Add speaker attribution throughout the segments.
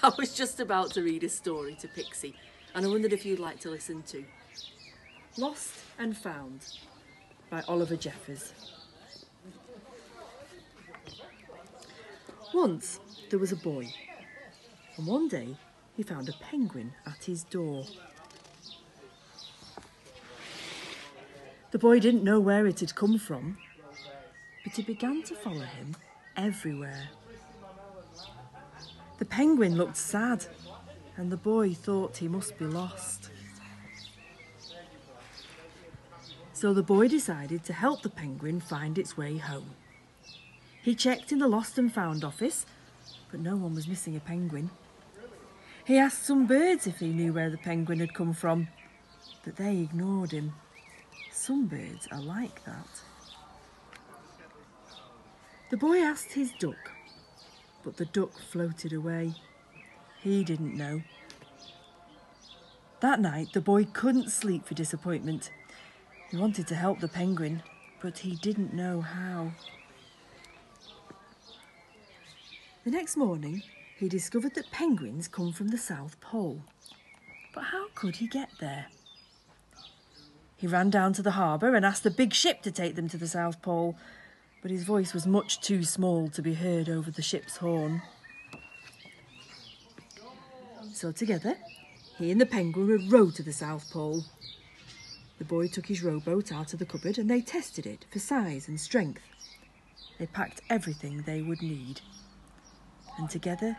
Speaker 1: I was just about to read a story to Pixie, and I wondered if you'd like to listen too. Lost and Found by Oliver Jeffers. Once there was a boy, and one day he found a penguin at his door. The boy didn't know where it had come from, but it began to follow him everywhere. The penguin looked sad, and the boy thought he must be lost. So the boy decided to help the penguin find its way home. He checked in the Lost and Found office, but no one was missing a penguin. He asked some birds if they knew where the penguin had come from, but they ignored him. Some birds are like that. The boy asked his duck, but the duck floated away. He didn't know. That night, the boy couldn't sleep for disappointment. He wanted to help the penguin, but he didn't know how. The next morning, he discovered that penguins come from the South Pole. But how could he get there? He ran down to the harbour and asked a big ship to take them to the South Pole, but his voice was much too small to be heard over the ship's horn. So together, he and the penguin would row to the South Pole. The boy took his rowboat out of the cupboard and they tested it for size and strength. They packed everything they would need. And together,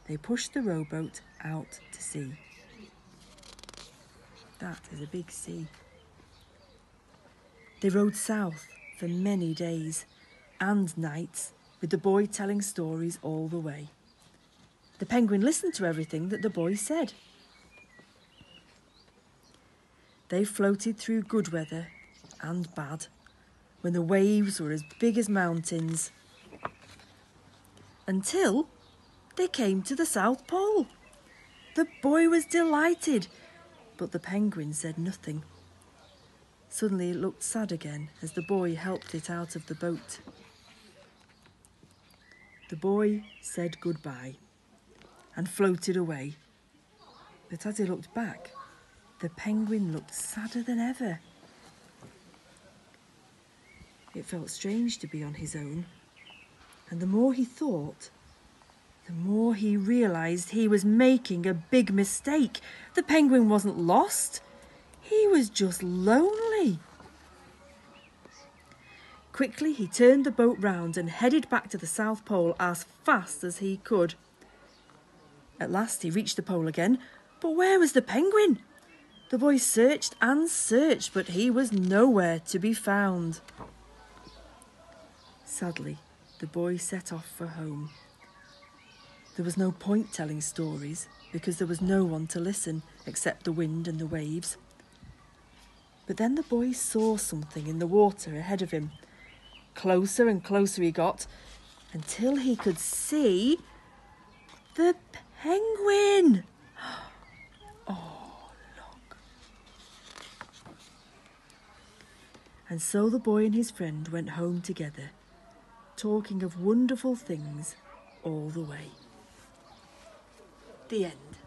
Speaker 1: they pushed the rowboat out to sea. That is a big sea. They rowed south for many days and nights, with the boy telling stories all the way. The penguin listened to everything that the boy said. They floated through good weather and bad, when the waves were as big as mountains, until they came to the South Pole. The boy was delighted, but the penguin said nothing. Suddenly it looked sad again as the boy helped it out of the boat. The boy said goodbye and floated away. But as he looked back, the penguin looked sadder than ever. It felt strange to be on his own, and the more he thought, the more he realised he was making a big mistake. The penguin wasn't lost. He was just lonely. Quickly, he turned the boat round and headed back to the South Pole as fast as he could. At last, he reached the pole again, but where was the penguin? The boy searched and searched, but he was nowhere to be found. Sadly, the boy set off for home. There was no point telling stories because there was no one to listen except the wind and the waves. But then the boy saw something in the water ahead of him. Closer and closer he got, until he could see the penguin. Oh, look. And so the boy and his friend went home together, talking of wonderful things all the way. The end.